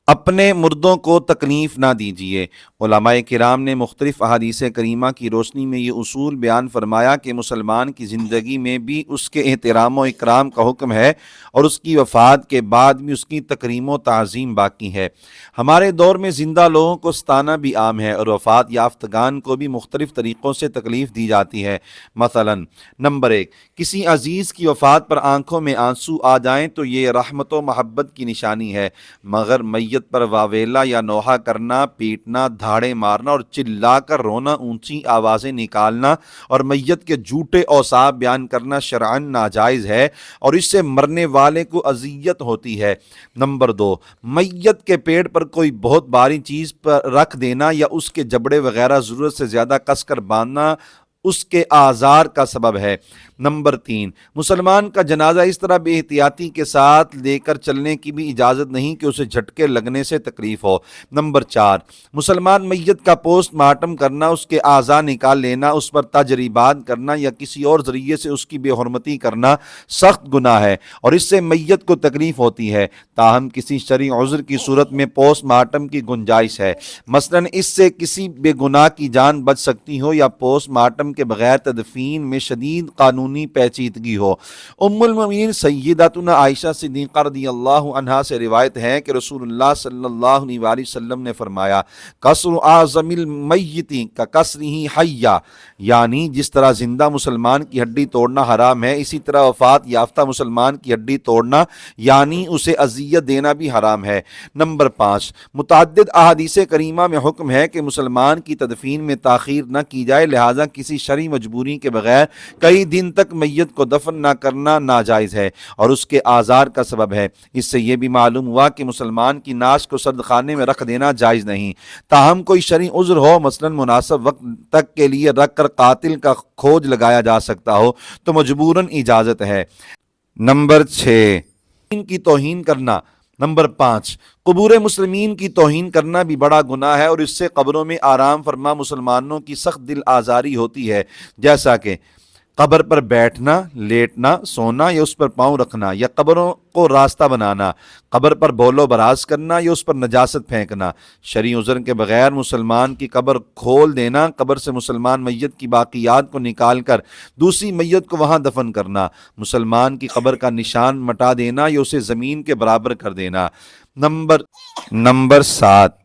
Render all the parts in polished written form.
اپنے مردوں کو تکلیف نہ دیجیے۔ علماء کرام نے مختلف احادیث کریمہ کی روشنی میں یہ اصول بیان فرمایا کہ مسلمان کی زندگی میں بھی اس کے احترام و اکرام کا حکم ہے اور اس کی وفات کے بعد بھی اس کی تکریم و تعظیم باقی ہے۔ ہمارے دور میں زندہ لوگوں کو ستانا بھی عام ہے اور وفات یافتگان کو بھی مختلف طریقوں سے تکلیف دی جاتی ہے۔ مثلا نمبر 1، کسی عزیز کی وفات پر آنکھوں میں آنسو آ جائیں تو یہ رحمت و محبت کی نشانی ہے، مگر میت پر واویلا یا نوحہ کرنا، پیٹنا، دھاڑے مارنا اور چلا کر رونا، اونچی آوازیں نکالنا اور میت کے جھوٹے اوصاف بیان کرنا شرعاً ناجائز ہے اور اس سے مرنے والے کو اذیت ہوتی ہے۔ نمبر 2، میت کے پیٹ پر کوئی بہت بھاری چیز پر رکھ دینا یا اس کے جبڑے وغیرہ ضرورت سے زیادہ کس کر باندھنا اس کے آزار کا سبب ہے۔ نمبر 3، مسلمان کا جنازہ اس طرح بے احتیاطی کے ساتھ لے کر چلنے کی بھی اجازت نہیں کہ اسے جھٹکے لگنے سے تکلیف ہو۔ نمبر 4، مسلمان میت کا پوسٹ مارٹم کرنا، اس کے اعضاء نکال لینا، اس پر تجریبات کرنا یا کسی اور ذریعے سے اس کی بے حرمتی کرنا سخت گناہ ہے اور اس سے میت کو تکلیف ہوتی ہے، تاہم کسی شرعی عذر کی صورت میں پوسٹ مارٹم کی گنجائش ہے، مثلاً اس سے کسی بے گناہ کی جان بچ سکتی ہو یا پوسٹ مارٹم کے بغیر تدفین میں شدید قانونی پیچیدگی ہو۔ ام المؤمنین سیدتنا عائشہ صدیقہ رضی اللہ عنہا سے روایت ہے کہ رسول اللہ صلی اللہ علیہ وآلہ وسلم نے فرمایا، کسر اعظم المیت ککسرہ حیہ، یعنی جس طرح زندہ مسلمان کی ہڈی توڑنا حرام ہے، اسی طرح وفات یافتہ مسلمان کی ہڈی توڑنا یعنی اسے اذیت دینا بھی حرام ہے۔ نمبر 5، متعدد احادیث کریمہ میں حکم ہے کہ مسلمان کی تدفین میں تاخیر نہ کی جائے، لہٰذا کسی شرعی مجبوری کے بغیر کئی دن تک میت کو دفن نہ کرنا ناجائز ہے اور اس کے آزار کا سبب ہے۔ اس سے یہ بھی معلوم ہوا کہ مسلمان کی نعش کو سرد خانے میں رکھ دینا جائز نہیں، تاہم کوئی شرعی عذر ہو، مثلا مناسب وقت تک کے لیے رکھ کر قاتل کا کھوج لگایا جا سکتا ہو تو مجبوراً اجازت ہے۔ نمبر 6، ان کی توہین کرنا۔ نمبر 5، قبور مسلمین کی توہین کرنا بھی بڑا گناہ ہے اور اس سے قبروں میں آرام فرما مسلمانوں کی سخت دل آزاری ہوتی ہے، جیسا کہ قبر پر بیٹھنا، لیٹنا، سونا یا اس پر پاؤں رکھنا یا قبروں کو راستہ بنانا، قبر پر بول و براز کرنا یا اس پر نجاست پھینکنا، شرعی عذر کے بغیر مسلمان کی قبر کھول دینا، قبر سے مسلمان میت کی باقیات کو نکال کر دوسری میت کو وہاں دفن کرنا، مسلمان کی قبر کا نشان مٹا دینا یا اسے زمین کے برابر کر دینا۔ نمبر 7،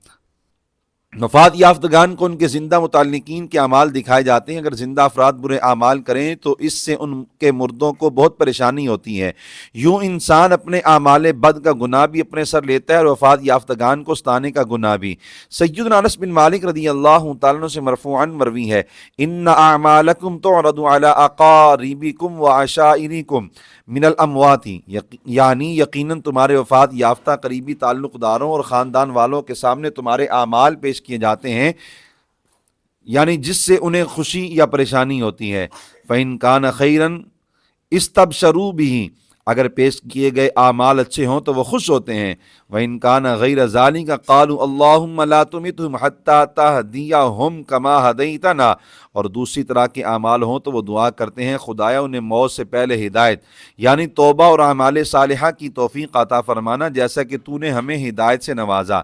وفات یافتگان کو ان کے زندہ متعلقین کے اعمال دکھائے جاتے ہیں، اگر زندہ افراد برے اعمال کریں تو اس سے ان کے مردوں کو بہت پریشانی ہوتی ہے، یوں انسان اپنے اعمال بد کا گناہ بھی اپنے سر لیتا ہے اور وفات یافتگان کو ستانے کا گناہ بھی۔ سیدنا انس بن مالک رضی اللہ تعالیٰ عنہ سے مرفوعاً مروی ہے، ان اعمالکم تعرض علی اقاربکم وعشائرکم من الاموات، یعنی یقیناً تمہارے وفات یافتہ قریبی تعلق داروں اور خاندان والوں کے سامنے تمہارے اعمال پیش کیے جاتے ہیں، یعنی جس سے انہیں خوشی یا پریشانی ہوتی ہے۔ فَإِن كَانَ خَيْرًا اسْتَبْشَرُوا بِهِ، اگر پیش کیے گئے اعمال اچھے ہوں تو وہ خوش ہوتے ہیں۔ وَإِن كَانَ غَيْرَ ذَلِكَ قَالُوا اللَّهُمَّ لَا تُمِتْهُمْ حَتَّى تَهْدِيَهُمْ كَمَا هَدَيْتَنَا، اور دوسری طرح کے اعمال ہوں تو وہ دعا کرتے ہیں، خدایا انہیں موت سے پہلے ہدایت یعنی توبہ اور اعمال صالحہ کی توفیق عطا فرمانا، جیسا کہ تو نے ہمیں ہدایت سے نوازا۔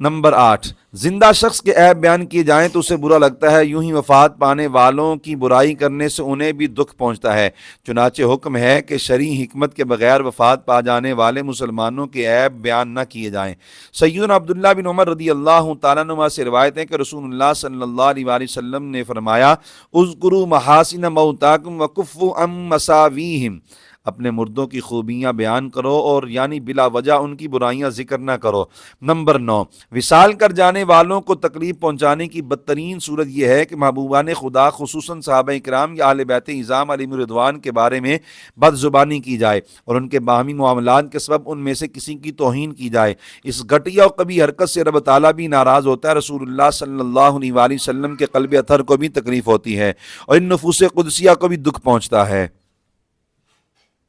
نمبر 8، زندہ شخص کے عیب بیان کیے جائیں تو اسے برا لگتا ہے، یوں ہی وفات پانے والوں کی برائی کرنے سے انہیں بھی دکھ پہنچتا ہے، چنانچہ حکم ہے کہ شرعی حکمت کے بغیر وفات پا جانے والے مسلمانوں کے عیب بیان نہ کیے جائیں۔ سیدنا عبداللہ بن عمر رضی اللہ تعالیٰ عنہ سے روایت ہے کہ رسول اللہ صلی اللہ علیہ وآلہ وسلم نے فرمایا، اذکروا محاسن موتاکم وکفوا عن مساویہم، اپنے مردوں کی خوبیاں بیان کرو اور یعنی بلا وجہ ان کی برائیاں ذکر نہ کرو۔ نمبر 9، وصال کر جانے والوں کو تکلیف پہنچانے کی بدترین صورت یہ ہے کہ محبوبان خدا خصوصاً صحابہ کرام یا اہل بیت اعظام علیہم رضوان کے بارے میں بد زبانی کی جائے اور ان کے باہمی معاملات کے سبب ان میں سے کسی کی توہین کی جائے۔ اس گھٹیا اور کبھی حرکت سے رب تعالیٰ بھی ناراض ہوتا ہے، رسول اللہ صلی اللہ علیہ وآلہ وسلم کے قلب اطہر کو بھی تکلیف ہوتی ہے اور ان نفوس قدسیہ کو بھی دکھ پہنچتا ہے۔